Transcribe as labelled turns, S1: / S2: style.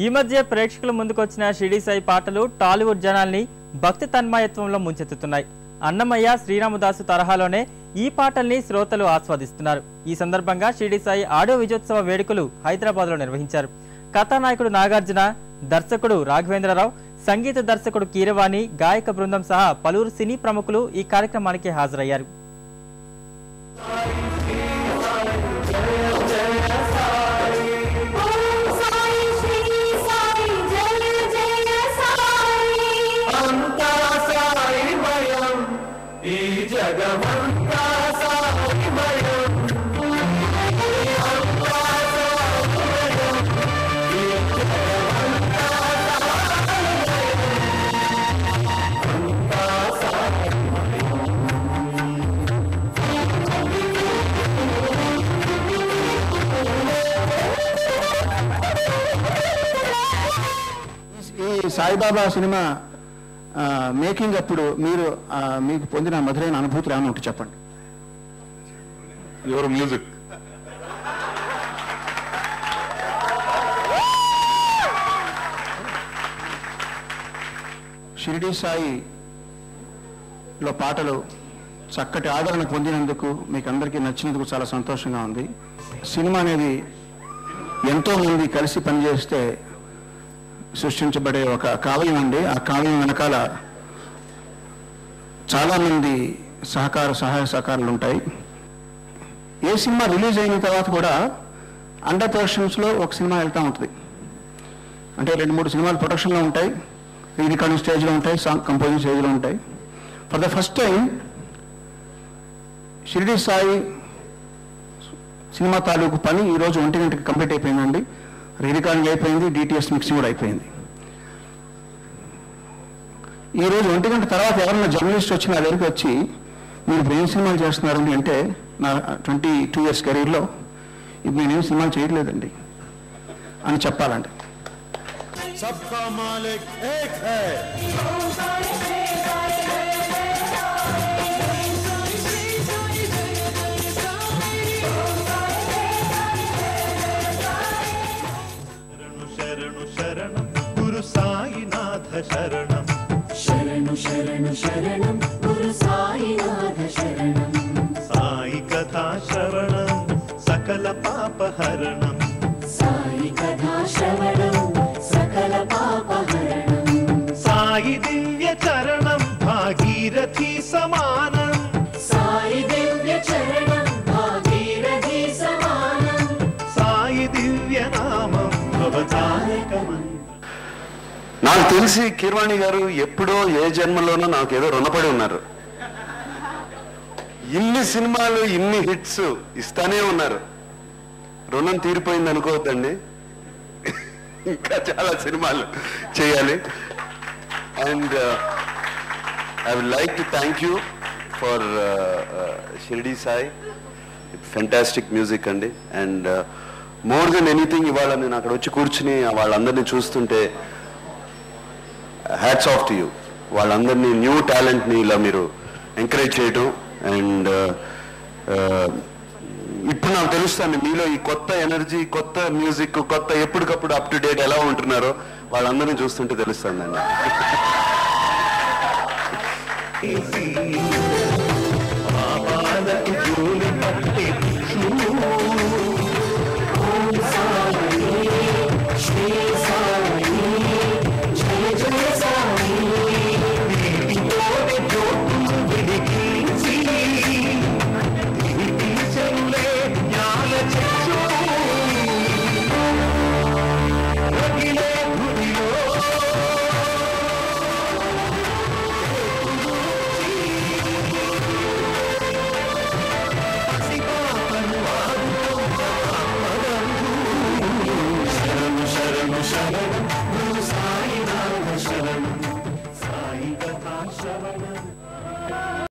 S1: ఈ మధ్య ప్రేక్షకుల ముందుకు వచ్చిన షిరిడి సాయి పాటలు టాలీవుడ్ జనాల్ని భక్తి తన్మయత్వంలో ముంచెత్తుతున్నాయి. అన్నమయ్య శ్రీరామదాసు తరహాలోనే ఈ పాటల్ని శ్రోతలు ఆస్వాదిస్తున్నారు. ఈ సందర్భంగా షిరిడి సాయి ఆడియో విజయోత్సవ వేడుకలు హైదరాబాద్లో నిర్వహించారు. కథానాయకుడు నాగార్జున, దర్శకుడు రాఘవేంద్రరావు, సంగీత దర్శకుడు కీరవాణి, గాయక బృందం సహా పలువురు సినీ ప్రముఖులు ఈ కార్యక్రమానికి హాజరయ్యారు.
S2: సాయిబాబా సినిమా మేకింగ్ అప్పుడు మీకు పొందిన మధురైన అనుభూతులు ఏమైనా ఉంటే చెప్పండి.
S3: యువర్ మ్యూజిక్
S2: షిరిడి సాయిలో పాటలు చక్కటి ఆదరణ పొందినందుకు, మీకు అందరికీ నచ్చినందుకు చాలా సంతోషంగా ఉంది. సినిమా అనేది ఎంతో మంది కలిసి పనిచేస్తే సృష్టించబడే ఒక కావ్యం అండి. ఆ కావ్యం వెనకాల చాలామంది సహాయ సహకారాలు ఉంటాయి. ఏ సినిమా రిలీజ్ అయిన తర్వాత కూడా అండర్ ప్రొడక్షన్స్లో ఒక సినిమా వెళ్తూ ఉంటుంది. అంటే 2-3 సినిమాలు ప్రొడక్షన్లో ఉంటాయి, రికార్డింగ్ స్టేజ్లో ఉంటాయి, సాంగ్ కంపోజింగ్ స్టేజ్లో ఉంటాయి. For the first time Shirdi Sai cinema తాలూకు పని ఈరోజు 1 గంటకి కంప్లీట్ అయిపోయిందండి. రికార్డింగ్ అయిపోయింది, DTS మిక్సింగ్ కూడా అయిపోయింది. ఈరోజు 1 గంట తర్వాత ఎవరైనా జర్నలిస్ట్ వచ్చి నా దగ్గరికి వచ్చి మీరు ఏం సినిమాలు చేస్తున్నారండి అంటే, నా 22 years కెరీర్లో ఇప్పుడు నేనేం సినిమాలు చేయట్లేదండి అని చెప్పాలండి.
S4: सबका मालिक एक है. शरणु शरणं गुरु साईनाथ शरणं.
S5: शरणु शरणु शरणं गुरु साईनाथ शरणं.
S4: साई कथा श्रवणं सकल पापहरणं.
S5: साई कथा श्रवणं सकल पापहरणं.
S4: साई दिव्य चरणं भागीरथी समानं.
S5: साई दिव्य चरणं भागीरथी समानं.
S4: साई दिव्य नामं भवतारक मंत्रं.
S3: నాకు తెలిసి కీరవాణి గారు ఎప్పుడో ఏ జన్మలోనో నాకు ఏదో రుణపడి ఉన్నారు. ఇన్ని సినిమాలు, ఇన్ని హిట్స్ ఇస్తానే ఉన్నారు. రుణం తీరిపోయింది అనుకోవద్దండి, ఇంకా చాలా సినిమాలు చేయాలి. And I would like to thank you for Shirdi Sai. Fantastic music అండి. అండ్ మోర్ దెన్ ఎనీథింగ్ ఇవాళ నేను అక్కడ వచ్చి కూర్చుని వాళ్ళందరినీ చూస్తుంటే హ్యాట్స్ ఆఫ్ టు యూ. వాళ్ళందరినీ, న్యూ టాలెంట్ని ఇలా మీరు ఎంకరేజ్ చేయటం. అండ్ ఇప్పుడు నాకు తెలుస్తుంది మీలో ఈ కొత్త ఎనర్జీ, కొత్త మ్యూజిక్, కొత్త ఎప్పటికప్పుడు అప్ టు డేట్ ఎలా ఉంటున్నారో వాళ్ళందరినీ చూస్తుంటే తెలుస్తుందండి.